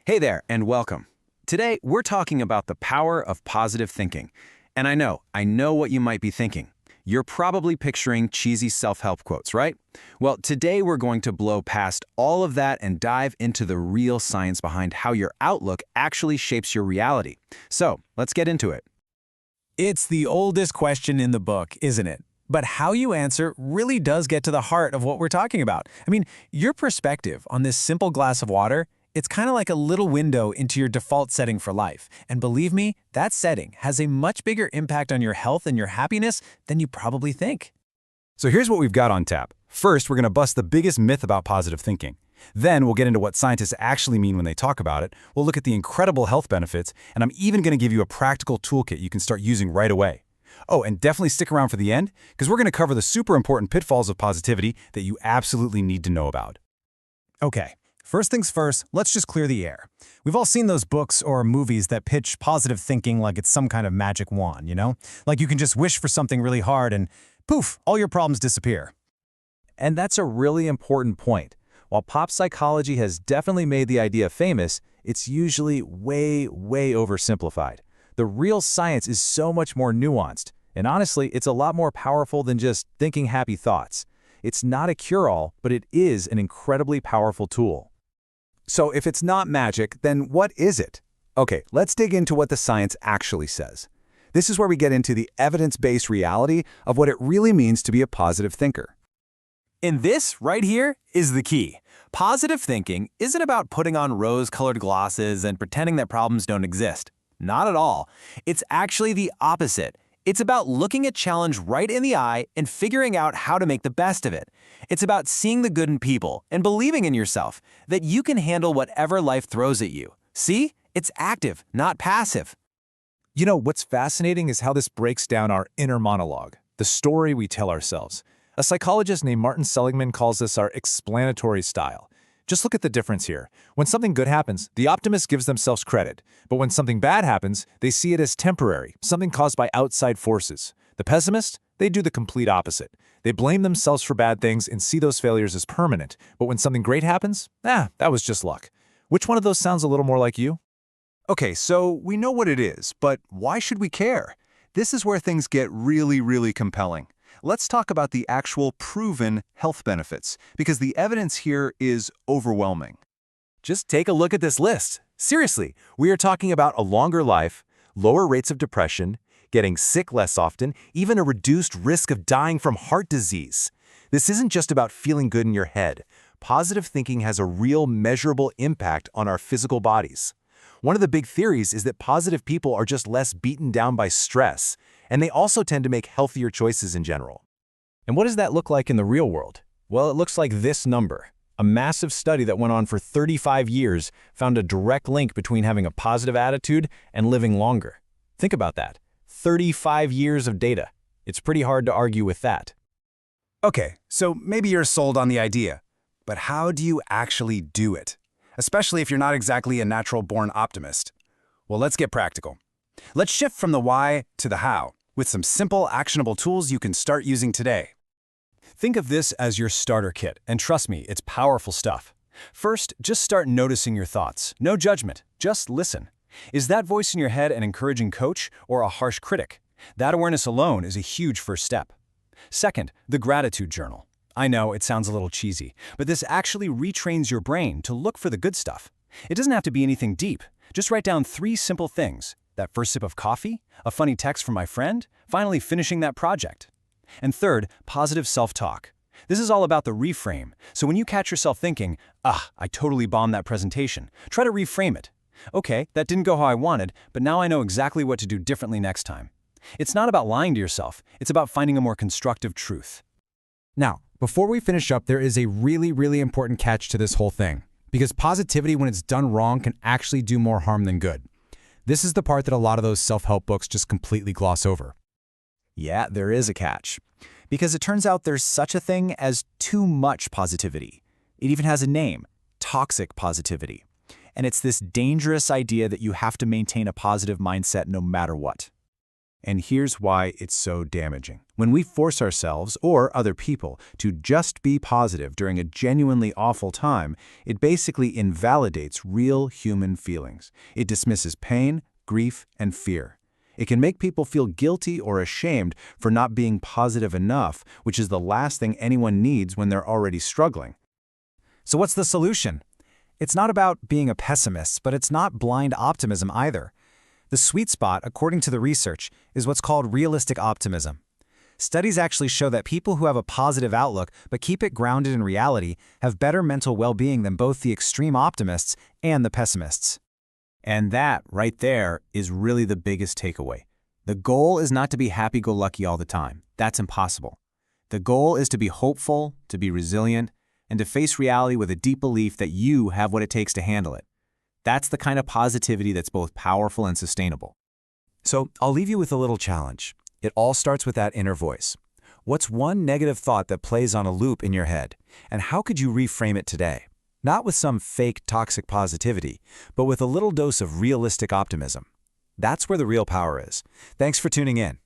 Hey there, and welcome. Today, we're talking about the power of positive thinking. And I know what you might be thinking. You're probably picturing cheesy self-help quotes, right? Well, today we're going to blow past all of that and dive into the real science behind how your outlook actually shapes your reality. So, let's get into it. It's the oldest question in the book, isn't it? But how you answer really does get to the heart of what we're talking about. Your perspective on this simple glass of water, it's kind of like a little window into your default setting for life. And believe me, that setting has a much bigger impact on your health and your happiness than you probably think. So here's what we've got on tap. First, we're going to bust the biggest myth about positive thinking. Then we'll get into what scientists actually mean when they talk about it. We'll look at the incredible health benefits, and I'm even going to give you a practical toolkit you can start using right away. Oh, and definitely stick around for the end, because we're going to cover the super important pitfalls of positivity that you absolutely need to know about. Okay, first things first, let's just clear the air. We've all seen those books or movies that pitch positive thinking like it's some kind of magic wand, you know? Like you can just wish for something really hard and poof, all your problems disappear. And that's a really important point. While pop psychology has definitely made the idea famous, it's usually way oversimplified. The real science is so much more nuanced, and honestly, it's a lot more powerful than just thinking happy thoughts. It's not a cure-all, but it is an incredibly powerful tool. So if it's not magic, then what is it? Okay, let's dig into what the science actually says. This is where we get into the evidence-based reality of what it really means to be a positive thinker. And this right here is the key. Positive thinking isn't about putting on rose-colored glasses and pretending that problems don't exist. Not at all. It's actually the opposite. It's about looking a challenge right in the eye and figuring out how to make the best of it. It's about seeing the good in people and believing in yourself, that you can handle whatever life throws at you. See? It's active, not passive. You know, what's fascinating is how this breaks down our inner monologue, the story we tell ourselves. A psychologist named Martin Seligman calls this our explanatory style. Just look at the difference here. When something good happens, the optimist gives themselves credit. But when something bad happens, they see it as temporary, something caused by outside forces. The pessimist, they do the complete opposite. They blame themselves for bad things and see those failures as permanent. But when something great happens, that was just luck. Which one of those sounds a little more like you? Okay, so we know what it is, but why should we care? This is where things get really compelling. Let's talk about the actual proven health benefits, because the evidence here is overwhelming. Just take a look at this list. Seriously, we are talking about a longer life, lower rates of depression, getting sick less often, even a reduced risk of dying from heart disease. This isn't just about feeling good in your head. Positive thinking has a real measurable impact on our physical bodies. One of the big theories is that positive people are just less beaten down by stress, and they also tend to make healthier choices in general. And what does that look like in the real world? Well, it looks like this number. A massive study that went on for 35 years found a direct link between having a positive attitude and living longer. Think about that. 35 years of data. It's pretty hard to argue with that. Okay, so maybe you're sold on the idea, but how do you actually do it? Especially if you're not exactly a natural-born optimist. Well, let's get practical. Let's shift from the why to the how, with some simple, actionable tools you can start using today. Think of this as your starter kit, and trust me, it's powerful stuff. First, just start noticing your thoughts. No judgment, just listen. Is that voice in your head an encouraging coach or a harsh critic? That awareness alone is a huge first step. Second, the gratitude journal. I know it sounds a little cheesy, but this actually retrains your brain to look for the good stuff. It doesn't have to be anything deep. Just write down 3 simple things. That first sip of coffee, a funny text from my friend, finally finishing that project. And third, positive self-talk. This is all about the reframe. So when you catch yourself thinking, I totally bombed that presentation, try to reframe it. Okay, that didn't go how I wanted, but now I know exactly what to do differently next time. It's not about lying to yourself. It's about finding a more constructive truth. Now, before we finish up, there is a really important catch to this whole thing, because positivity, when it's done wrong, can actually do more harm than good. This is the part that a lot of those self-help books just completely gloss over. Yeah, there is a catch. Because it turns out there's such a thing as too much positivity. It even has a name, toxic positivity. And it's this dangerous idea that you have to maintain a positive mindset no matter what. And here's why it's so damaging. When we force ourselves, or other people, to just be positive during a genuinely awful time, it basically invalidates real human feelings. It dismisses pain, grief, and fear. It can make people feel guilty or ashamed for not being positive enough, which is the last thing anyone needs when they're already struggling. So what's the solution? It's not about being a pessimist, but it's not blind optimism either. The sweet spot, according to the research, is what's called realistic optimism. Studies actually show that people who have a positive outlook but keep it grounded in reality have better mental well-being than both the extreme optimists and the pessimists. And that, right there, is really the biggest takeaway. The goal is not to be happy-go-lucky all the time. That's impossible. The goal is to be hopeful, to be resilient, and to face reality with a deep belief that you have what it takes to handle it. That's the kind of positivity that's both powerful and sustainable. So I'll leave you with a little challenge. It all starts with that inner voice. What's one negative thought that plays on a loop in your head? And how could you reframe it today? Not with some fake toxic positivity, but with a little dose of realistic optimism. That's where the real power is. Thanks for tuning in.